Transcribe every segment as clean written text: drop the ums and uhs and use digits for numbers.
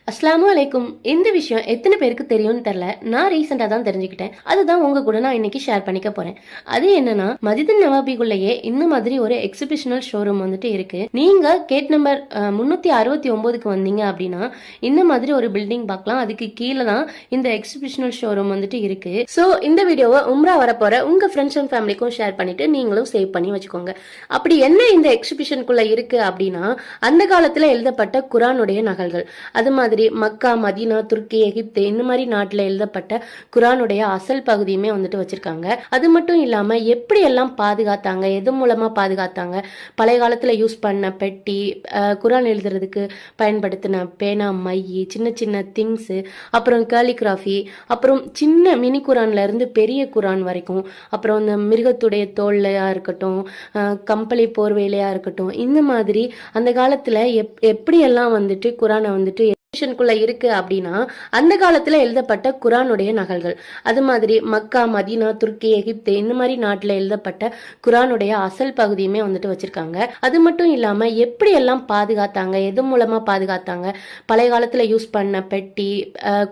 அஸ்ஸலாமு அலைக்கும். இந்த விஷயம் எத்தனை பேருக்கு தெரியும்னு தெரியல. நான் ரீசெண்டாக தான் தெரிஞ்சுக்கிட்டேன். அதுதான் உங்க கூட நான் இன்னைக்கு ஷேர் பண்ணிக்க போறேன். அது என்னன்னா, மஸ்ஜித் நபவிக்குள்ளேயே இந்த மாதிரி ஒரு எக்ஸிபிஷனல் ஷோரூம் வந்துட்டு இருக்கு. நீங்க கேட் நம்பர் 369க்கு வந்தீங்க அப்படின்னா இந்த மாதிரி ஒரு பில்டிங் பார்க்கலாம். அதுக்கு கீழே தான் இந்த எக்ஸிபிஷனல் ஷோரூம் வந்துட்டு இருக்கு. ஸோ இந்த வீடியோவை உம்ரா வரப்போற உங்க ஃப்ரெண்ட்ஸ் அண்ட் ஃபேமிலிக்கும் ஷேர் பண்ணிட்டு நீங்களும் சேவ் பண்ணி வச்சுக்கோங்க. அப்படி என்ன இந்த எக்ஸிபிஷனுக்குள்ள இருக்கு அப்படின்னா, அந்த காலத்துல எழுதப்பட்ட குரானுடைய நகல்கள், அது மாதிரி மக்கா, மதீனா, துருக்கி, எகிப்து இந்த மாதிரி நாட்டில் எழுதப்பட்ட குரானுடைய அசல் பகுதியுமே வந்துட்டு வச்சிருக்காங்க. அது மட்டும் இல்லாம எப்படி எல்லாம் பாதுகாத்தாங்க, எது மூலமா பாதுகாத்தாங்க, பழைய காலத்துல யூஸ் பண்ண பெட்டி, குரான் எழுதுறதுக்கு பயன்படுத்தின பேனா, மை, சின்ன சின்ன திங்ஸ், அப்புறம் காலிகிராஃபி, அப்புறம் சின்ன மினி குரான்ல இருந்து பெரிய குரான் வரைக்கும், அப்புறம் இந்த மிருகத்துடைய தோல்லையா இருக்கட்டும், கம்பளி போர்வையிலையா இருக்கட்டும், இந்த மாதிரி அந்த காலத்துல எப்படியெல்லாம் வந்துட்டு குரானை வந்துட்டு குள்ள இருக்கு அப்படின்னா, அந்த காலத்துல எழுதப்பட்ட குரானுடைய நகல்கள், அது மாதிரி மக்கா, மதீனா, துருக்கி, எகிப்து இந்த மாதிரி நாட்டுல எழுதப்பட்ட குரானுடைய அசல் பகுதியுமே வந்துட்டு வச்சிருக்காங்க. அது மட்டும் இல்லாம எப்படி எல்லாம் பாதுகாத்தாங்க, எது மூலமா பாதுகாத்தாங்க, பழைய காலத்துல யூஸ் பண்ண பெட்டி,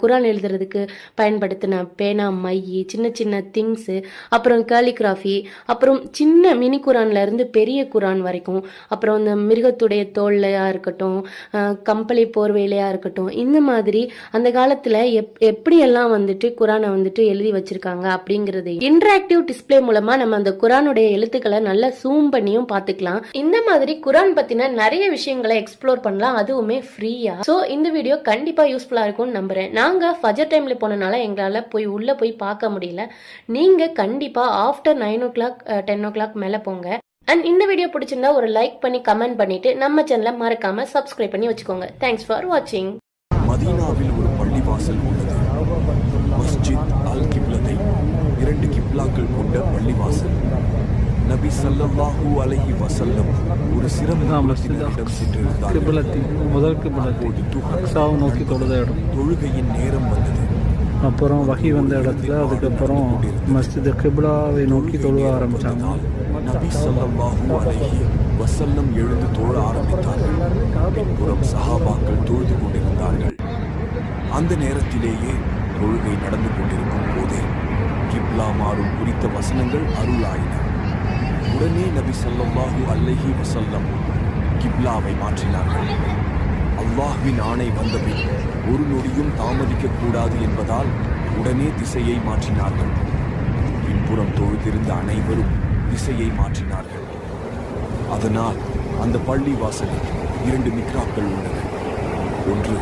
குரான் எழுதுறதுக்கு பயன்படுத்தின பேனா, மை, சின்ன சின்ன திங்ஸ், அப்புறம் காலிகிராஃபி, அப்புறம் சின்ன மினி குரான்ல இருந்து பெரிய குரான் வரைக்கும், அப்புறம் இந்த மிருகத்துடைய தோல்லையா இருக்கட்டும், கம்பளி போர்வையிலையா இருக்கட்டும், இந்த மாதிரி அந்த காலத்துல எப்படியெல்லாம் வந்துட்டு குரானை வந்துட்டு எழுதி வச்சிருக்காங்க அப்படிங்கறது இன்டராக்டிவ் டிஸ்பிளே மூலமா நம்ம அந்த குரானுடைய எழுத்துக்களை நல்லா ஜூம் பண்ணியும் பாத்துக்கலாம். இந்த மாதிரி குரான் பத்தின நிறைய விஷயங்களை எக்ஸ்ப்ளோர் பண்ணலாம், அதுவுமே ஃப்ரீயா. சோ இந்த வீடியோ கண்டிப்பா யூஸ்ஃபுல்லா இருக்கும்னு நம்புறேன். நாங்க ஃபஜர் டைம்ல போனனால எங்களால உள்ள போய் பார்க்க முடியல. நீங்க கண்டிப்பா ஆஃப்டர் 9 o'clock 10 o'clock மேல போங்க. அண்ட் இந்த வீடியோ பிடிச்சிருந்தா ஒரு லைக் பண்ணி கமெண்ட் பண்ணிட்டு நம்ம சேனலை மறக்காம சப்ஸ்கிரைப் பண்ணி வச்சுக்கோங்க. தேங்க்ஸ் ஃபார் வாட்சிங். மதீனாவில் ஒரு பள்ளிவாசல் உள்ளது. மஸ்ஜித் அல் கிப்லத்தை 2 கிப்லாக்கள் கொண்ட பள்ளிவாசல். நபி ஸல்லல்லாஹு அலைஹி வஸல்லம் ஒரு சிறந்த இடம் சென்றிருந்தார்கள். முதல் கிப்லத்தை அக்ஸாவை நோக்கி தொழுத இடம். தொழுகையின் நேரம் வந்தது. அப்புறம் வஹி வந்த இடத்துல அதுக்கப்புறம் மஸ்ஜித் கிப்லாவை நோக்கி தொழுக ஆரம்பிச்சாங்க. நபி ஸல்லல்லாஹு அலைஹி வஸல்லம் எழுந்து தொழ ஆரம்பித்தார்கள். பின்புறம் சஹாபாக்கள் தொழுது கொண்டிருந்தார்கள். அந்த நேரத்திலேயே தொழுகை நடந்து கொண்டிருக்கும் போதே கிப்லா மாறும் குறித்த வசனங்கள் அருளாயின. உடனே நபி ஸல்லல்லாஹு அலைஹி வஸல்லம் கிப்லாவை மாற்றினார்கள். அல்லாஹ்வின் ஆணை வந்தபின் ஒரு நொடியும் தாமதிக்க கூடாது என்பதால் உடனே திசையை மாற்றினார்கள். பின்புறம் தொழுதிருந்த அனைவரும் திசையை மாற்றினார்கள். அதனால் அந்த பள்ளி வாசலில் 2 மிக்ராப்கள் உள்ளன. ஒன்று